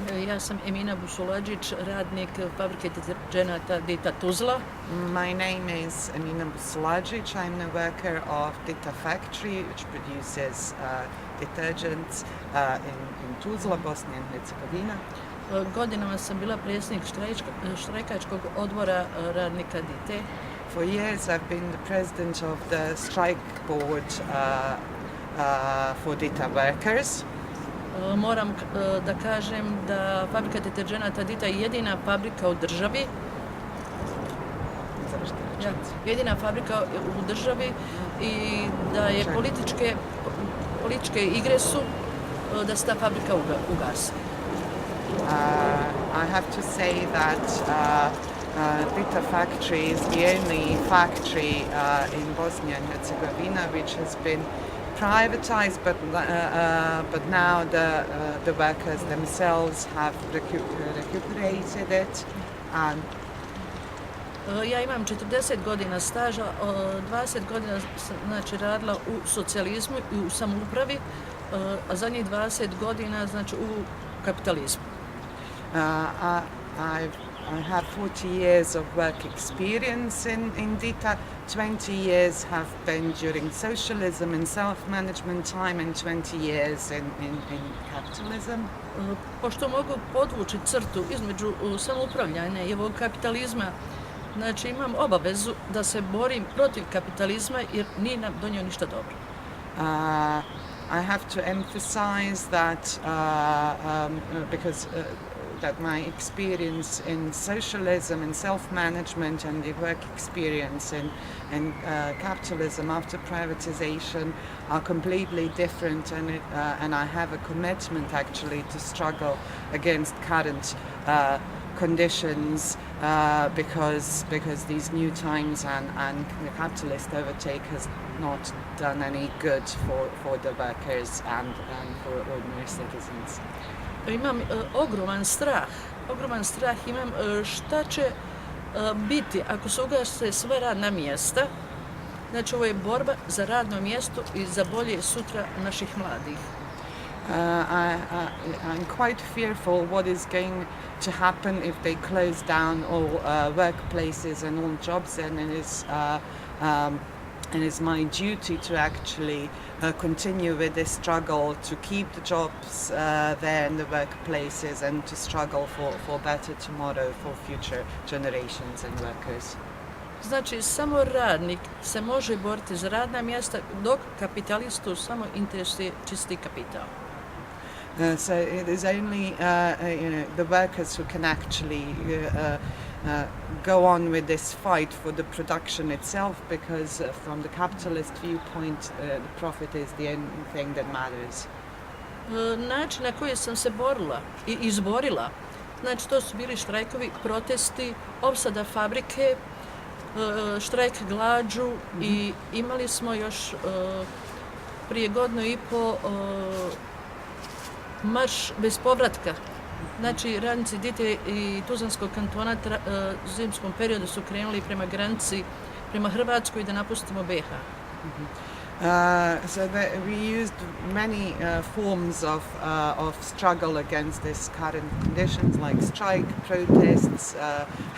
Ja sam Emina Busuladžić, radnik fabrike deterđenata Dita Tuzla. My name is Emina Busuladžić. I'm the worker of Dita factory, which produces detergents in Tuzla, Bosnia and Herzegovina. Godinama sam bila predsjednik štrajkačkog odbora radnika Dite. For years I've been the president of the strike board for Dita workers. Moram da kažem da fabrika deterđenata Dita je jedina fabrika u državi. Jedina fabrika u državi i da je političke igre su da se ta fabrika ugasi. I have to say that Dita factory is the only factory in Bosnia and Herzegovina which has been privatized, but now the workers themselves have recuperated it. And ja imam 40 godina staža, 20 godina sam znači, radila u socijalizmu i u samoupravi, a zadnjih 20 godina znači, u kapitalizmu. I have 40 years of work experience in Dita. 20 years have been during socialism and self-management time and 20 years in capitalism. Pošto mogu podvući crtu između samoupravljanja i ovog kapitalizma, znači imam obavezu da se borim protiv kapitalizma jer nije nam donio ništa dobro. I have to emphasize that because that my experience in socialism and self-management and the work experience in capitalism after privatization are completely different, and I have a commitment actually to struggle against current conditions because these new times and the capitalist overtake has not done any good for the workers and for ordinary citizens. Imam ogroman strah imam šta će biti ako se ugase sve radna mjesta. Znači ovo je borba za radno mjesto i za bolje sutra naših mladih. I'm quite fearful what is going to happen if they close down all workplaces and all jobs, and it is my duty to actually continue with this struggle to keep the jobs there in the workplaces and to struggle for better tomorrow for future generations and workers. Znači, samo radnik se može boriti za radna mjesta dok kapitalistu samo interesuje čisti kapital. So it is only the workers who can actually go on with this fight for the production itself, because from the capitalist viewpoint the profit is the only thing that matters. Način na koji sam se borila i izborila, znači to su bili štrajkovi, protesti, opsada fabrike, štrajk glađu i imali smo još prije godinu i po marš bez povratka. Znači, radnici Dite i Tuzlanskog kantona u zimskom periodu su krenuli prema granici, prema Hrvatskoj da napustimo BiH. So we used many forms of struggle against this current conditions, like strike, protests,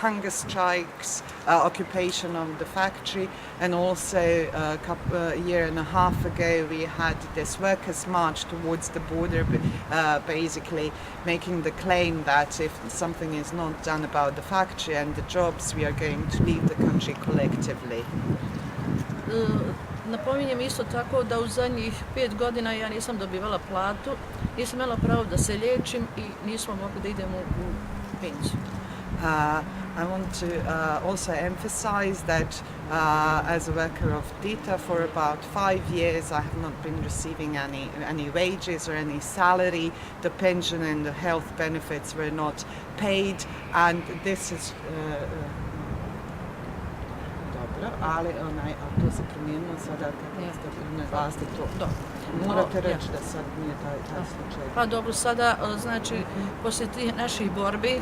hunger strikes, occupation of the factory, and also a year and a half ago we had this workers' march towards the border, basically making the claim that if something is not done about the factory and the jobs, we are going to leave the country collectively. Napominjem isto tako da u zadnjih 5 godina ja nisam dobivala platu, nisam imala pravo da se liječim i nismo mogli da idemo u penziju. I want to also emphasize that as a worker of Dita for about 5 years I have not been receiving any wages or any salary. The pension and the health benefits were not paid, and this is ali to se promijenilo sada kako ste naglasili to. Morate reći da sad nije taj slučaj. Pa dobro, sada znači poslije tih naših borbi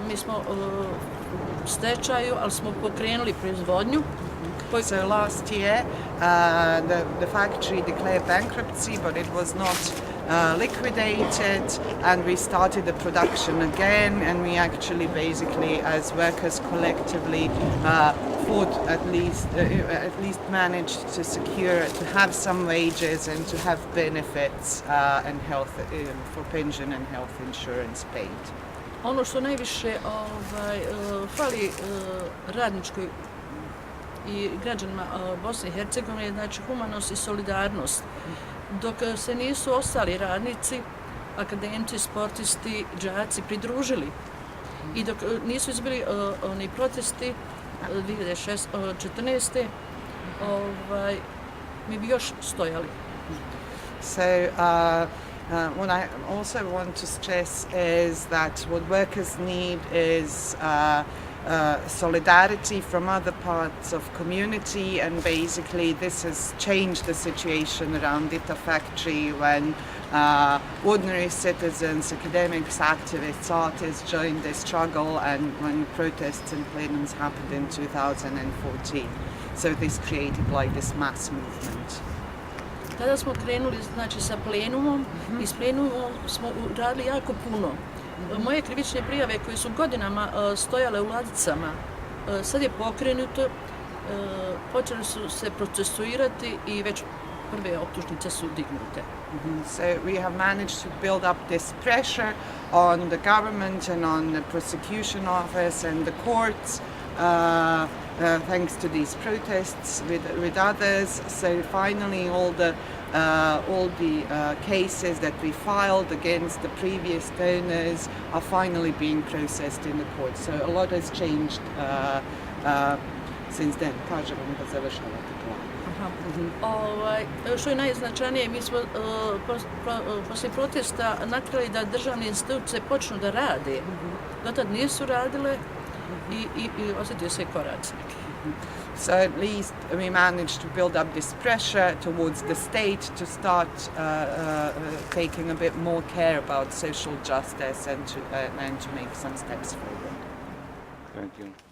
mi smo u stečaju, ali smo pokrenuli proizvodnju. So last year the factory declared bankruptcy, but it was not liquidated, and we started the production again, and we actually basically as workers collectively fought at least managed to secure to have some wages and to have benefits and health for pension and health insurance paid. Ono što najviše fali radničkoj i građanima Bosne i Hercegovine je znači humanost i solidarnost. Dok se nisu ostali radnici, akademci, sportisti, đaci pridružili i dok nisu izbili oni protesti 2014. Mi bi još stojali. So what I also want to stress is that what workers need is solidarity from other parts of community, and basically this has changed the situation around Dita factory when ordinary citizens, academics, activists, artists joined the struggle, and when protests and plenums happened in 2014. So this created like this mass movement. Tada smo krenuli znači sa plenumom i s plenumom smo radili jako puno. Moje krivične prijave koje su godinama stojale u ladicama, sad je pokrenuto, počeli su se procesuirati i već prve optužnice su dignute. So we have managed to build up this pressure on the government and on the prosecution office and the courts thanks to these protests with others. So finally all the cases that we filed against the previous owners are finally being processed in the court. So a lot has changed since then. Kažem vam da završavate plan. Što je najznačajnije, mi smo poslije protesta nakrali da državne institucije počnu da rade. Dotad nisu radile i osjetio se koraci. So at least we managed to build up this pressure towards the state to start taking a bit more care about social justice and to make some steps forward. Thank you.